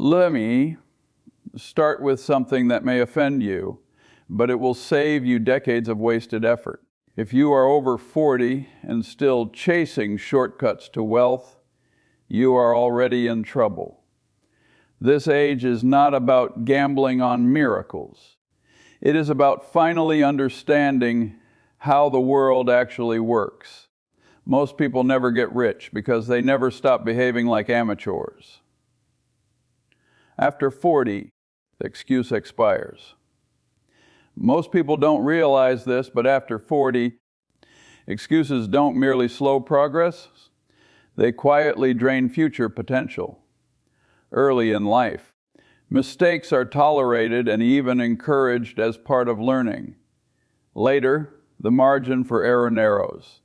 Let me start with something that may offend you, but it will save you decades of wasted effort. If you are over 40 and still chasing shortcuts to wealth, you are already in trouble. This age is not about gambling on miracles. It is about finally understanding how the world actually works. Most people never get rich because they never stop behaving like amateurs. After 40, the excuse expires. Most people don't realize this, but after 40, excuses don't merely slow progress, they quietly drain future potential. Early in life, mistakes are tolerated and even encouraged as part of learning. Later, the margin for error narrows.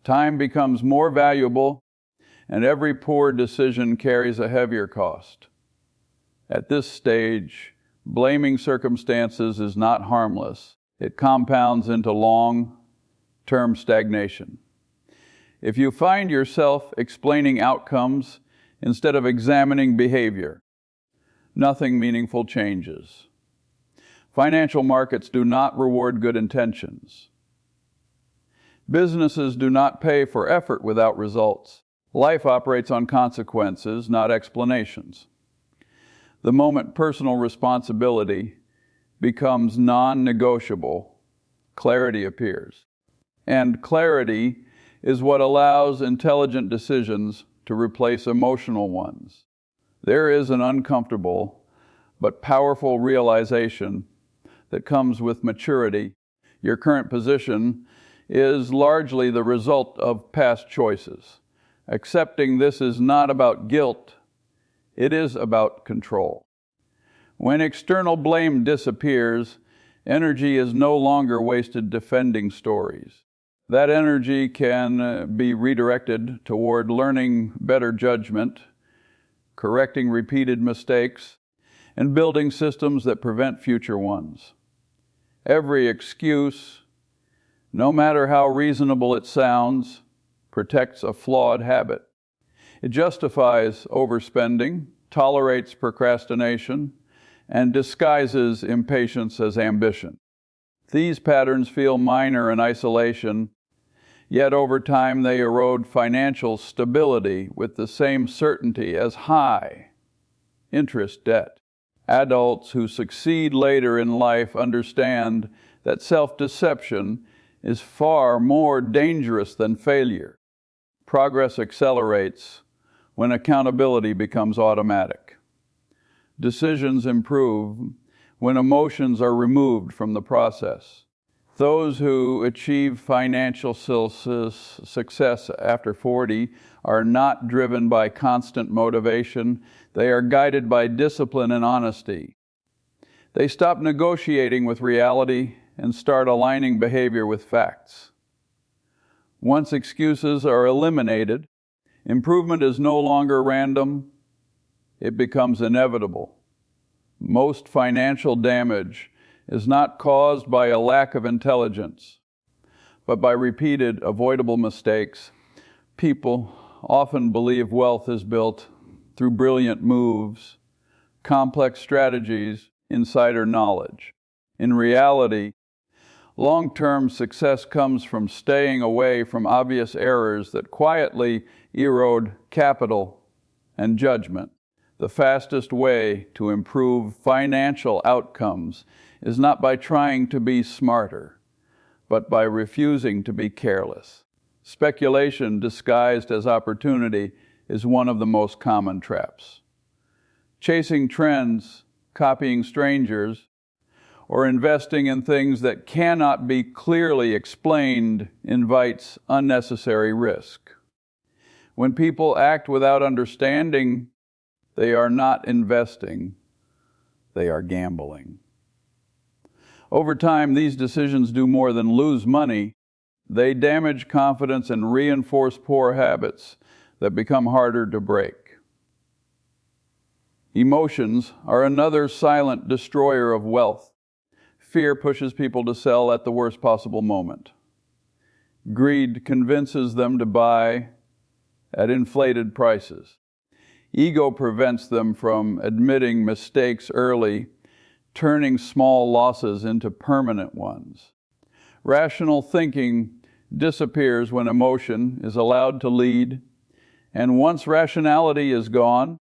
Time becomes more valuable, and every poor decision carries a heavier cost. At this stage, blaming circumstances is not harmless. It compounds into long-term stagnation. If you find yourself explaining outcomes instead of examining behavior, nothing meaningful changes. Financial markets do not reward good intentions. Businesses do not pay for effort without results. Life operates on consequences, not explanations. The moment personal responsibility becomes non-negotiable, clarity appears. And clarity is what allows intelligent decisions to replace emotional ones. There is an uncomfortable but powerful realization that comes with maturity. Your current position is largely the result of past choices. Accepting this is not about guilt, it is about control. When external blame disappears, energy is no longer wasted defending stories. That energy can be redirected toward learning better judgment, correcting repeated mistakes, and building systems that prevent future ones. Every excuse, no matter how reasonable it sounds, protects a flawed habit. It justifies overspending, tolerates procrastination, and disguises impatience as ambition. These patterns feel minor in isolation, yet over time they erode financial stability with the same certainty as high interest debt. Adults who succeed later in life understand that self-deception is far more dangerous than failure. Progress accelerates when accountability becomes automatic. Decisions improve when emotions are removed from the process. Those who achieve financial success after 40 are not driven by constant motivation. They are guided by discipline and honesty. They stop negotiating with reality and start aligning behavior with facts. Once excuses are eliminated, improvement is no longer random, it becomes inevitable. Most financial damage is not caused by a lack of intelligence, but by repeated avoidable mistakes. People often believe wealth is built through brilliant moves, complex strategies, insider knowledge. In reality, long-term success comes from staying away from obvious errors that quietly erode capital and judgment. The fastest way to improve financial outcomes is not by trying to be smarter, but by refusing to be careless. Speculation disguised as opportunity is one of the most common traps. Chasing trends, copying strangers, or investing in things that cannot be clearly explained invites unnecessary risk. When people act without understanding, they are not investing, they are gambling. Over time, these decisions do more than lose money. They damage confidence and reinforce poor habits that become harder to break. Emotions are another silent destroyer of wealth. Fear pushes people to sell at the worst possible moment. Greed convinces them to buy at inflated prices. Ego prevents them from admitting mistakes early, turning small losses into permanent ones. Rational thinking disappears when emotion is allowed to lead, and once rationality is gone,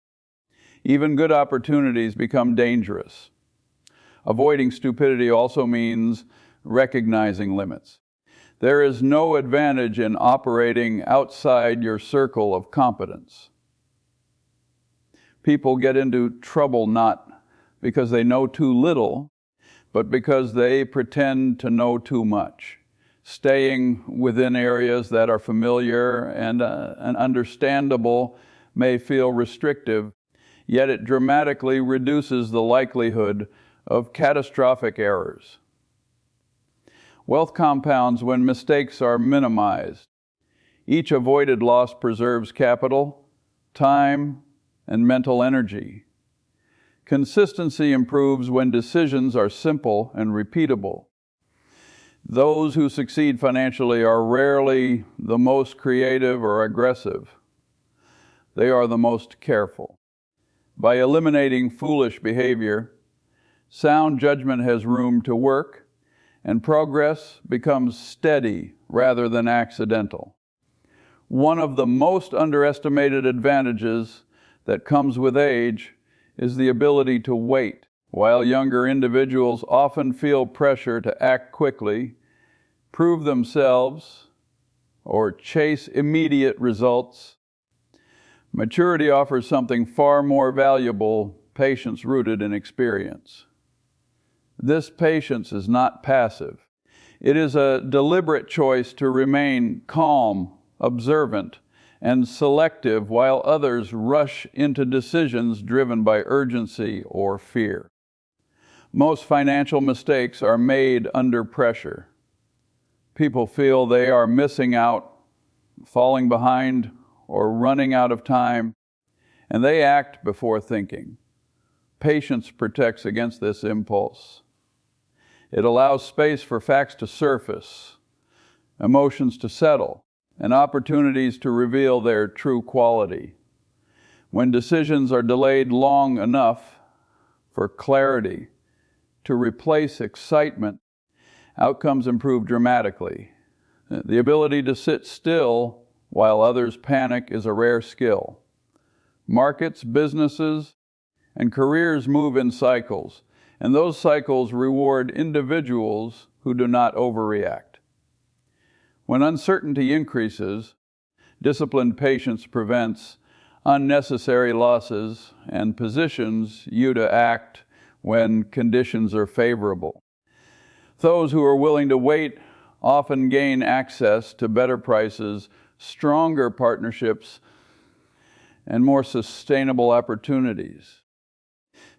even good opportunities become dangerous. Avoiding stupidity also means recognizing limits. There is no advantage in operating outside your circle of competence. People get into trouble not because they know too little, but because they pretend to know too much. Staying within areas that are familiar and understandable may feel restrictive, yet it dramatically reduces the likelihood of catastrophic errors. Wealth compounds when mistakes are minimized. Each avoided loss preserves capital, time, and mental energy. Consistency improves when decisions are simple and repeatable. Those who succeed financially are rarely the most creative or aggressive. They are the most careful. By eliminating foolish behavior, sound judgment has room to work, and progress becomes steady rather than accidental. One of the most underestimated advantages that comes with age is the ability to wait. While younger individuals often feel pressure to act quickly, prove themselves, or chase immediate results, maturity offers something far more valuable: patience rooted in experience. This patience is not passive. It is a deliberate choice to remain calm, observant, and selective while others rush into decisions driven by urgency or fear. Most financial mistakes are made under pressure. People feel they are missing out, falling behind, or running out of time, and they act before thinking. Patience protects against this impulse. It allows space for facts to surface, emotions to settle, and opportunities to reveal their true quality. When decisions are delayed long enough for clarity to replace excitement, outcomes improve dramatically. The ability to sit still while others panic is a rare skill. Markets, businesses, and careers move in cycles, and those cycles reward individuals who do not overreact. When uncertainty increases, disciplined patience prevents unnecessary losses and positions you to act when conditions are favorable. Those who are willing to wait often gain access to better prices, stronger partnerships, and more sustainable opportunities.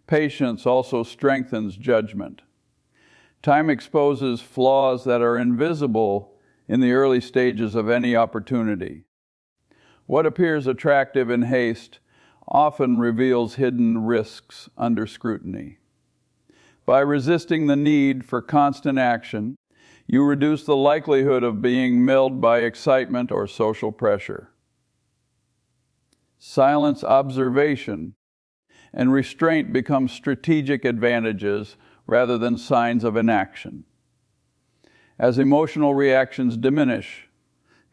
Patience also strengthens judgment. Time exposes flaws that are invisible in the early stages of any opportunity. What appears attractive in haste often reveals hidden risks under scrutiny. By resisting the need for constant action, you reduce the likelihood of being milled by excitement or social pressure. Silence, observation, and restraint become strategic advantages rather than signs of inaction. As emotional reactions diminish,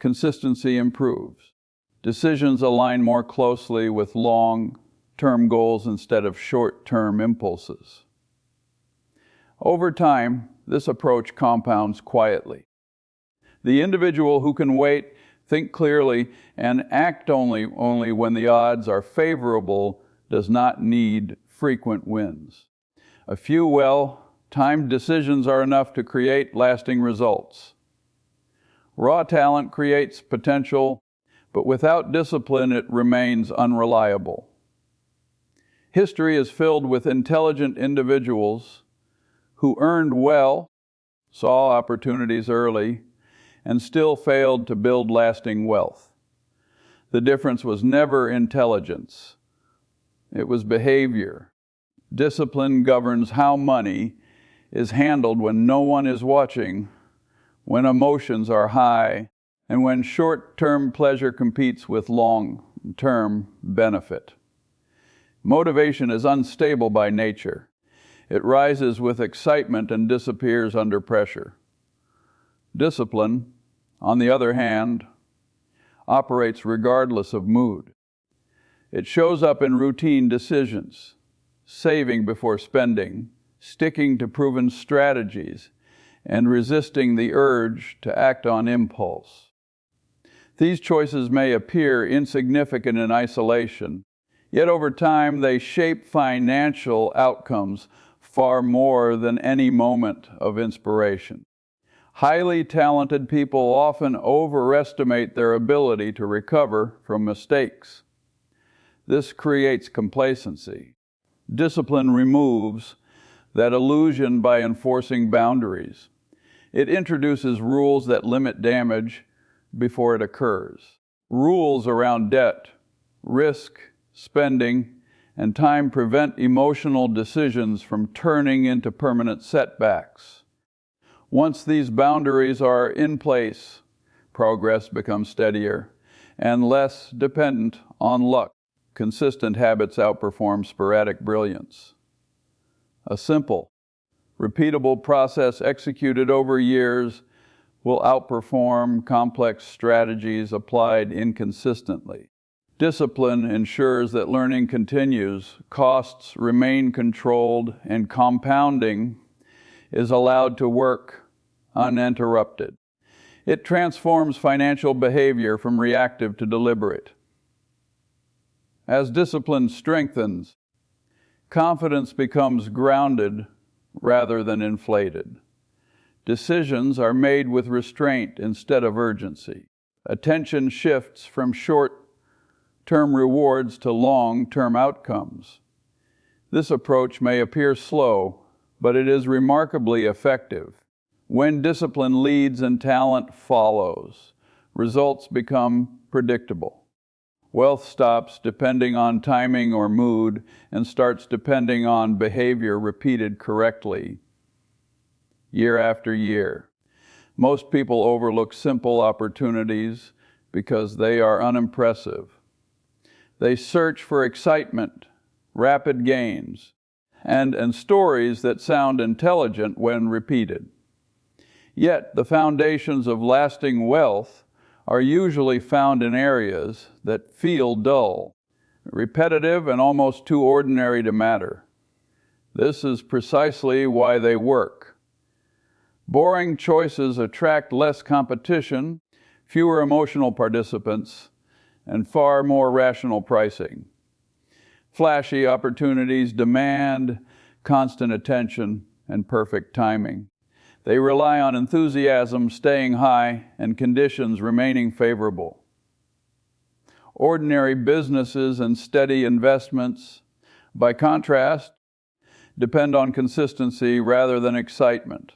consistency improves. Decisions align more closely with long-term goals instead of short-term impulses. Over time, this approach compounds quietly. The individual who can wait, think clearly, and act only when the odds are favorable does not need frequent wins. A few well-timed decisions are enough to create lasting results. Raw talent creates potential, but without discipline it remains unreliable. History is filled with intelligent individuals who earned well, saw opportunities early, and still failed to build lasting wealth. The difference was never intelligence. It was behavior. Discipline governs how money is handled when no one is watching, when emotions are high, and when short-term pleasure competes with long-term benefit. Motivation is unstable by nature. It rises with excitement and disappears under pressure. Discipline, on the other hand, operates regardless of mood. It shows up in routine decisions, saving before spending, sticking to proven strategies, and resisting the urge to act on impulse. These choices may appear insignificant in isolation, yet over time they shape financial outcomes far more than any moment of inspiration. Highly talented people often overestimate their ability to recover from mistakes. This creates complacency. Discipline removes that illusion by enforcing boundaries. It introduces rules that limit damage before it occurs. Rules around debt, risk, spending, and time prevent emotional decisions from turning into permanent setbacks. Once these boundaries are in place, progress becomes steadier and less dependent on luck. Consistent habits outperform sporadic brilliance. A simple, repeatable process executed over years will outperform complex strategies applied inconsistently. Discipline ensures that learning continues, costs remain controlled, and compounding is allowed to work uninterrupted. It transforms financial behavior from reactive to deliberate. As discipline strengthens, confidence becomes grounded rather than inflated. Decisions are made with restraint instead of urgency. Attention shifts from short-term rewards to long-term outcomes. This approach may appear slow, but it is remarkably effective. When discipline leads and talent follows, results become predictable. Wealth stops depending on timing or mood and starts depending on behavior repeated correctly year after year. Most people overlook simple opportunities because they are unimpressive. They search for excitement, rapid gains, and stories that sound intelligent when repeated. Yet the foundations of lasting wealth are usually found in areas that feel dull, repetitive, and almost too ordinary to matter. This is precisely why they work. Boring choices attract less competition, fewer emotional participants, and far more rational pricing. Flashy opportunities demand constant attention and perfect timing. They rely on enthusiasm staying high and conditions remaining favorable. Ordinary businesses and steady investments, by contrast, depend on consistency rather than excitement.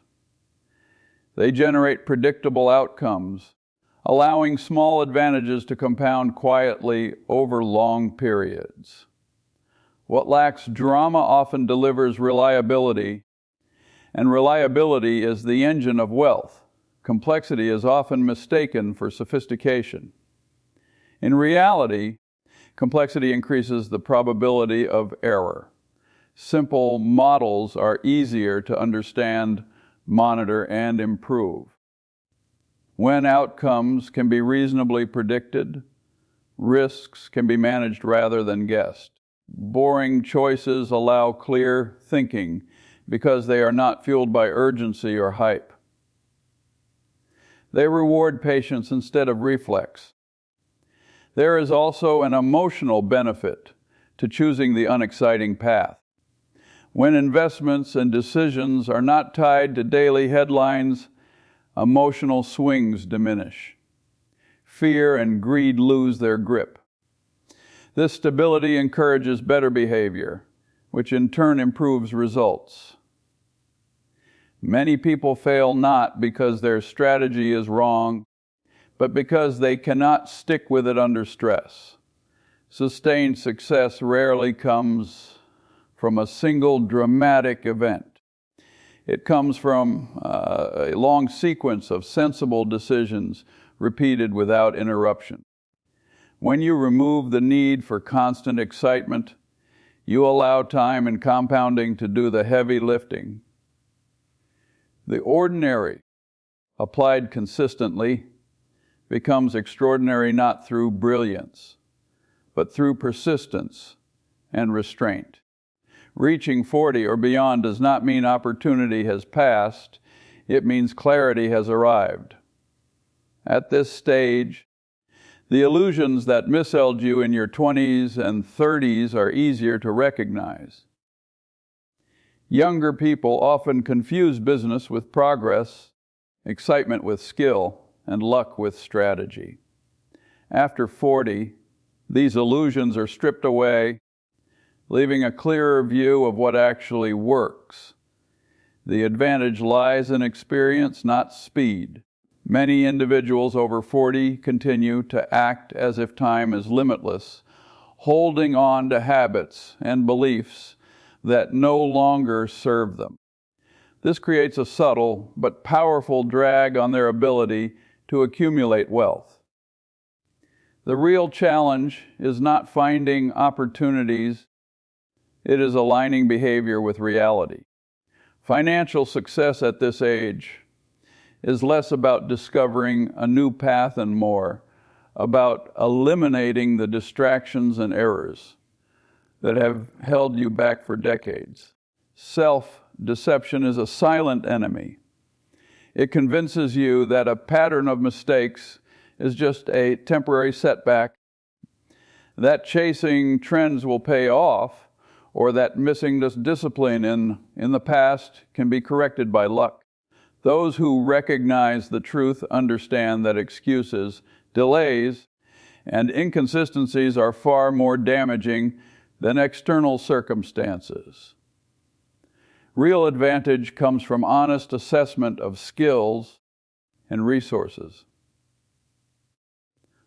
They generate predictable outcomes, allowing small advantages to compound quietly over long periods. What lacks drama often delivers reliability, and reliability is the engine of wealth. Complexity is often mistaken for sophistication. In reality, complexity increases the probability of error. Simple models are easier to understand, monitor, and improve. When outcomes can be reasonably predicted, risks can be managed rather than guessed. Boring choices allow clear thinking because they are not fueled by urgency or hype. They reward patience instead of reflex. There is also an emotional benefit to choosing the unexciting path. When investments and decisions are not tied to daily headlines, emotional swings diminish. Fear and greed lose their grip. This stability encourages better behavior, which in turn improves results. Many people fail not because their strategy is wrong, but because they cannot stick with it under stress. Sustained success rarely comes from a single dramatic event. It comes from a long sequence of sensible decisions repeated without interruption. When you remove the need for constant excitement, You allow time and compounding to do the heavy lifting. The ordinary, applied consistently, becomes extraordinary not through brilliance, but through persistence and restraint. Reaching 40 or beyond does not mean opportunity has passed. It means clarity has arrived. At this stage, the illusions that misheld you in your 20s and 30s are easier to recognize. Younger people often confuse business with progress, excitement with skill, and luck with strategy. After 40, these illusions are stripped away, leaving a clearer view of what actually works. The advantage lies in experience, not speed. Many individuals over 40 continue to act as if time is limitless, holding on to habits and beliefs that no longer serve them. This creates a subtle but powerful drag on their ability to accumulate wealth. The real challenge is not finding opportunities, it is aligning behavior with reality. Financial success at this age is less about discovering a new path and more about eliminating the distractions and errors that have held you back for decades. Self-deception is a silent enemy. It convinces you that a pattern of mistakes is just a temporary setback, that chasing trends will pay off, or that missing this discipline in the past can be corrected by luck. Those who recognize the truth understand that excuses, delays, and inconsistencies are far more damaging than external circumstances. Real advantage comes from honest assessment of skills and resources.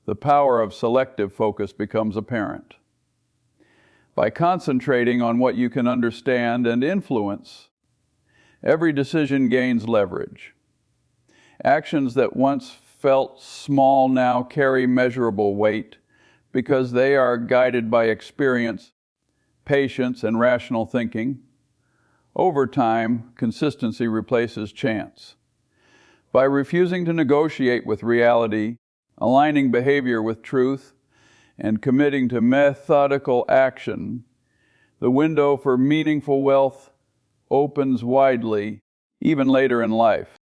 The power of selective focus becomes apparent. By concentrating on what you can understand and influence, every decision gains leverage. Actions that once felt small now carry measurable weight because they are guided by experience, patience, and rational thinking. Over time, consistency replaces chance. By refusing to negotiate with reality, aligning behavior with truth, and committing to methodical action, the window for meaningful wealth opens widely, even later in life.